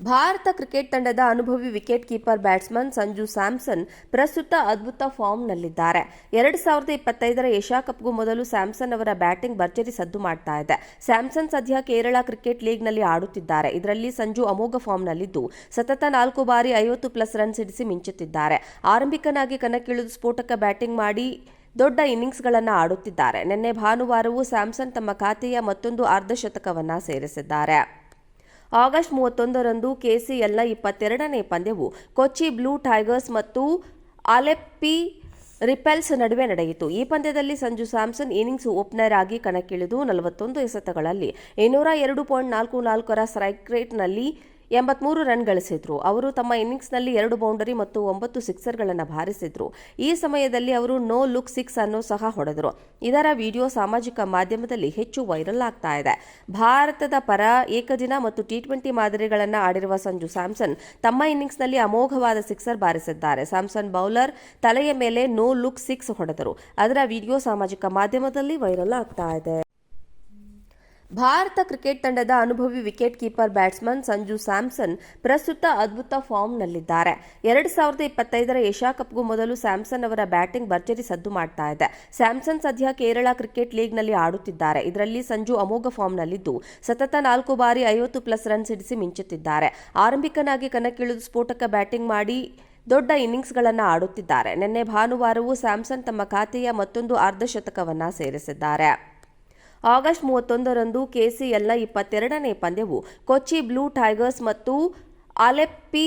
Bharat cricket ತಂಡದ ಅನುಭವಿ wicket keeper batsman Sanju Samson ಪ್ರಸ್ತುತ ಅದ್ಭುತ ಫಾರ್ಮ್ನಲ್ಲಿದ್ದಾರೆ. 2025ರ ಏಷ್ಯಾ ಕಪ್ಗೂ ಮೊದಲು ಸ್ಯಾಮ್ಸನ್ ಅವರ ಬ್ಯಾಟಿಂಗ್ ಭರ್ಜರಿ ಸದ್ದು ಮಾಡ್ತಾ ಇದೆ. ಸ್ಯಾಮ್ಸನ್ ಸದ್ಯ ಕೇರಳ ಕ್ರಿಕೆಟ್ ಲೀಗ್ನಲ್ಲಿ ಆಡುತ್ತಿದ್ದಾರೆ. ಇದರಲ್ಲಿ ಸಂಜು ಅಮೋಘ ಫಾರ್ಮ್ನಲ್ಲಿದ್ದು ಸತತ 4 ಬಾರಿ 50+ ರನ್ ಸಿಡಿಸಿ ಮಿಂಚುತ್ತಿದ್ದಾರೆ. ಆರಂಭಿಕನಾಗಿ ಕಣಕ್ಕಿಳಿದು ಸ್ಫೋಟಕ ಬ್ಯಾಟಿಂಗ್ ಮಾಡಿ ದೊಡ್ಡ ಇನ್ನಿಂಗ್ಸ್ಗಳನ್ನು ಆಡುತ್ತಿದ್ದಾರೆ. ನಿನ್ನೆ ಭಾನುವಾರವೂ ಸ್ಯಾಮ್ಸನ್ ತಮ್ಮ ಖಾತೆಯ ಮತ್ತೊಂದು ಅರ್ಧಶತಕವನ್ನು ಸೇರಿಸಿದ್ದಾರೆ. ಆಗಸ್ಟ್ 31ರಂದು ಕೆಸಿಎಲ್ನ 22ನೇ ಪಂದ್ಯವು ಕೊಚ್ಚಿ ಬ್ಲೂ ಟೈಗರ್ಸ್ ಮತ್ತು ಅಲೆಪ್ಪಿ ರಿಪೆಲ್ಸ್ ನಡುವೆ ನಡೆಯಿತು. ಈ ಪಂದ್ಯದಲ್ಲಿ ಸಂಜು ಸ್ಯಾಮ್ಸನ್ ಇನ್ನಿಂಗ್ಸ್ ಓಪನರ್ ಆಗಿ ಕಣಕ್ಕಿಳಿದು 41 ಎಸೆತಗಳಲ್ಲಿ 202.44ರ ಸ್ಟ್ರೈಕ್ ರೇಟ್ನಲ್ಲಿ 83 ರನ್ ಗಳಿಸಿದ್ರು. ಅವರು ತಮ್ಮ ಇನ್ನಿಂಗ್ಸ್ನಲ್ಲಿ 2 ಬೌಂಡರಿ ಮತ್ತು 9 ಸಿಕ್ಸರ್ಗಳನ್ನು ಬಾರಿಸಿದ್ರು. ಈ ಸಮಯದಲ್ಲಿ ಅವರು ನೋ ಲುಕ್ 6 ಅನ್ನು ಸಹ ಹೊಡೆದರು. ಇದರ ವಿಡಿಯೋ ಸಾಮಾಜಿಕ ಮಾಧ್ಯಮದಲ್ಲಿ ಹೆಚ್ಚು ವೈರಲ್ ಆಗ್ತಾ ಇದೆ. ಭಾರತದ ಪರ ಏಕದಿನ ಮತ್ತು ಟಿ20 ಮಾದರಿಗಳನ್ನು ಆಡಿರುವ ಸಂಜು ಸ್ಯಾಮ್ಸನ್ ತಮ್ಮ ಇನ್ನಿಂಗ್ಸ್ನಲ್ಲಿ ಅಮೋಘವಾದ ಸಿಕ್ಸರ್ ಬಾರಿಸಿದ್ದಾರೆ. ಸ್ಯಾಮ್ಸನ್ ಬೌಲರ್ ತಲೆಯ ಮೇಲೆ ನೋ ಲುಕ್ 6 ಹೊಡೆದರು. ಅದರ ವಿಡಿಯೋ ಸಾಮಾಜಿಕ ಮಾಧ್ಯಮದಲ್ಲಿ ವೈರಲ್ ಆಗ್ತಾ ಇದೆ. ಭಾರತ ಕ್ರಿಕೆಟ್ ತಂಡದ ಅನುಭವಿ wicket keeper batsman Sanju Samson ಪ್ರಸ್ತುತ ಅದ್ಭುತ ಫಾರ್ಮ್ನಲ್ಲಿದ್ದಾರೆ. 2025ರ ಏಷ್ಯಾ ಕಪ್ಗೂ ಮೊದಲು ಸ್ಯಾಮ್ಸನ್ ಅವರ ಬ್ಯಾಟಿಂಗ್ ಭರ್ಜರಿ ಸದ್ದು ಮಾಡ್ತಾ ಇದೆ. ಸ್ಯಾಮ್ಸನ್ ಸದ್ಯ ಕೇರಳ ಕ್ರಿಕೆಟ್ ಲೀಗ್ನಲ್ಲಿ ಆಡುತ್ತಿದ್ದಾರೆ. ಇದರಲ್ಲಿ ಸಂಜು ಅಮೋಘ ಫಾರ್ಮ್ನಲ್ಲಿದ್ದು ಸತತ 4 ಬಾರಿ 50+ ರನ್ ಸಿಡಿಸಿ ಮಿಂಚುತ್ತಿದ್ದಾರೆ. ಆರಂಭಿಕನಾಗಿ ಕಣಕ್ಕಿಳಿದು ಸ್ಫೋಟಕ ಬ್ಯಾಟಿಂಗ್ ಮಾಡಿ ದೊಡ್ಡ ಇನ್ನಿಂಗ್ಸ್ಗಳನ್ನು ಆಡುತ್ತಿದ್ದಾರೆ. ನಿನ್ನೆ ಭಾನುವಾರವೂ ಸ್ಯಾಮ್ಸನ್ ತಮ್ಮ ಖಾತೆಯ ಮತ್ತೊಂದು ಅರ್ಧಶತಕವನ್ನು ಸೇರಿಸಿದ್ದಾರೆ. ಆಗಸ್ಟ್ 31ರಂದು ಕೆಸಿಎಲ್ನ 22ನೇ ಪಂದ್ಯವು ಕೊಚ್ಚಿ ಬ್ಲೂ ಟೈಗರ್ಸ್ ಮತ್ತು ಅಲೆಪ್ಪಿ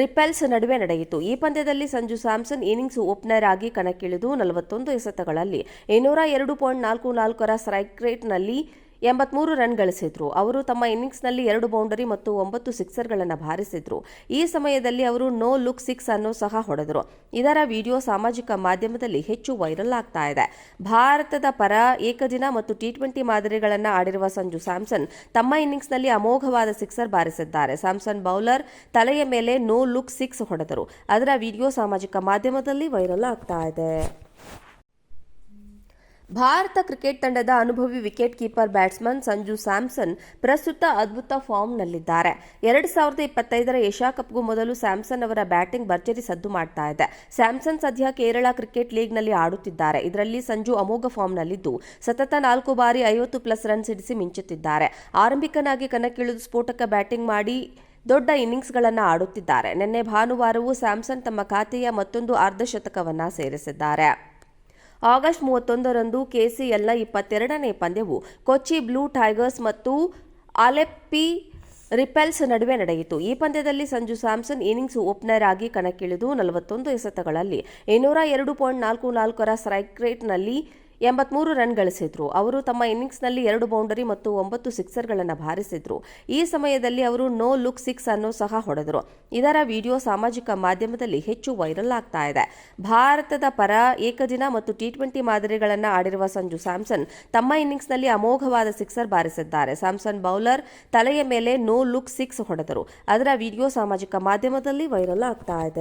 ರಿಪೆಲ್ಸ್ ನಡುವೆ ನಡೆಯಿತು. ಈ ಪಂದ್ಯದಲ್ಲಿ ಸಂಜು ಸ್ಯಾಮ್ಸನ್ ಇನ್ನಿಂಗ್ಸ್ ಓಪನರ್ ಆಗಿ ಕಣಕ್ಕಿಳಿದು 41 ಎಸೆತಗಳಲ್ಲಿ 202.44ರ ಸ್ಟ್ರೈಕ್ ರೇಟ್ನಲ್ಲಿ 83 ರನ್ ಗಳಿಸಿದ್ರು. ಅವರು ತಮ್ಮ ಇನ್ನಿಂಗ್ಸ್ನಲ್ಲಿ 2 ಬೌಂಡರಿ ಮತ್ತು 9 ಸಿಕ್ಸರ್ಗಳನ್ನು ಬಾರಿಸಿದ್ರು. ಈ ಸಮಯದಲ್ಲಿ ಅವರು ನೋ ಲುಕ್ 6 ಅನ್ನು ಸಹ ಹೊಡೆದರು. ಇದರ ವಿಡಿಯೋ ಸಾಮಾಜಿಕ ಮಾಧ್ಯಮದಲ್ಲಿ ಹೆಚ್ಚು ವೈರಲ್ ಆಗ್ತಾ ಇದೆ. ಭಾರತದ ಪರ ಏಕದಿನ ಮತ್ತು ಟಿ20 ಮಾದರಿಗಳನ್ನು ಆಡಿರುವ ಸಂಜು ಸ್ಯಾಮ್ಸನ್ ತಮ್ಮ ಇನ್ನಿಂಗ್ಸ್ನಲ್ಲಿ ಅಮೋಘವಾದ ಸಿಕ್ಸರ್ ಬಾರಿಸಿದ್ದಾರೆ. ಸ್ಯಾಮ್ಸನ್ ಬೌಲರ್ ತಲೆಯ ಮೇಲೆ ನೋ ಲುಕ್ 6 ಹೊಡೆದರು. ಅದರ ವಿಡಿಯೋ ಸಾಮಾಜಿಕ ಮಾಧ್ಯಮದಲ್ಲಿ ವೈರಲ್ ಆಗ್ತಾ ಇದೆ. ಭಾರತ ಕ್ರಿಕೆಟ್ ತಂಡದ ಅನುಭವಿ wicket keeper batsman Sanju Samson ಪ್ರಸ್ತುತ ಅದ್ಭುತ ಫಾರ್ಮ್ನಲ್ಲಿದ್ದಾರೆ. 2025ರ ಏಷ್ಯಾ ಕಪ್ಗೂ ಮೊದಲು ಸ್ಯಾಮ್ಸನ್ ಅವರ ಬ್ಯಾಟಿಂಗ್ ಭರ್ಜರಿ ಸದ್ದು ಮಾಡ್ತಾ ಇದೆ. ಸ್ಯಾಮ್ಸನ್ ಸದ್ಯ ಕೇರಳ ಕ್ರಿಕೆಟ್ ಲೀಗ್ನಲ್ಲಿ ಆಡುತ್ತಿದ್ದಾರೆ. ಇದರಲ್ಲಿ ಸಂಜು ಅಮೋಘ ಫಾರ್ಮ್ನಲ್ಲಿದ್ದು ಸತತ 4 ಬಾರಿ 50+ ರನ್ ಸಿಡಿಸಿ ಮಿಂಚುತ್ತಿದ್ದಾರೆ. ಆರಂಭಿಕನಾಗಿ ಕಣಕ್ಕಿಳಿದು ಸ್ಫೋಟಕ ಬ್ಯಾಟಿಂಗ್ ಮಾಡಿ ದೊಡ್ಡ ಇನ್ನಿಂಗ್ಸ್ಗಳನ್ನು ಆಡುತ್ತಿದ್ದಾರೆ. ನಿನ್ನೆ ಭಾನುವಾರವೂ ಸ್ಯಾಮ್ಸನ್ ತಮ್ಮ ಖಾತೆಯ ಮತ್ತೊಂದು ಅರ್ಧಶತಕವನ್ನು ಸೇರಿಸಿದ್ದಾರೆ. ಆಗಸ್ಟ್ 31ರಂದು ಕೆಸಿಎಲ್ನ 22ನೇ ಪಂದ್ಯವು ಕೊಚ್ಚಿ ಬ್ಲೂ ಟೈಗರ್ಸ್ ಮತ್ತು ಅಲೆಪ್ಪಿ ರಿಪೆಲ್ಸ್ ನಡುವೆ ನಡೆಯಿತು. ಈ ಪಂದ್ಯದಲ್ಲಿ ಸಂಜು ಸ್ಯಾಮ್ಸನ್ ಇನ್ನಿಂಗ್ಸ್ ಓಪನರ್ ಆಗಿ ಕಣಕ್ಕಿಳಿದು 41 ಎಸೆತಗಳಲ್ಲಿ 202.44ರ ಸ್ಟ್ರೈಕ್ ರೇಟ್ನಲ್ಲಿ 83 ರನ್ ಗಳಿಸಿದ್ರು. ಅವರು ತಮ್ಮ ಇನ್ನಿಂಗ್ಸ್ನಲ್ಲಿ 2 ಬೌಂಡರಿ ಮತ್ತು 9 ಸಿಕ್ಸರ್ಗಳನ್ನು ಬಾರಿಸಿದ್ರು. ಈ ಸಮಯದಲ್ಲಿ ಅವರು ನೋ ಲುಕ್ 6 ಅನ್ನು ಸಹ ಹೊಡೆದರು. ಇದರ ವಿಡಿಯೋ ಸಾಮಾಜಿಕ ಮಾಧ್ಯಮದಲ್ಲಿ ಹೆಚ್ಚು ವೈರಲ್ ಆಗ್ತಾ ಇದೆ. ಭಾರತದ ಪರ ಏಕದಿನ ಮತ್ತು ಟಿ20 ಮಾದರಿಗಳನ್ನು ಆಡಿರುವ ಸಂಜು ಸ್ಯಾಮ್ಸನ್ ತಮ್ಮ ಇನ್ನಿಂಗ್ಸ್ನಲ್ಲಿ ಅಮೋಘವಾದ ಸಿಕ್ಸರ್ ಬಾರಿಸಿದ್ದಾರೆ. ಸ್ಯಾಮ್ಸನ್ ಬೌಲರ್ ತಲೆಯ ಮೇಲೆ ನೋ ಲುಕ್ 6 ಹೊಡೆದರು. ಅದರ ವಿಡಿಯೋ ಸಾಮಾಜಿಕ ಮಾಧ್ಯಮದಲ್ಲಿ ವೈರಲ್ ಆಗ್ತಾ ಇದೆ.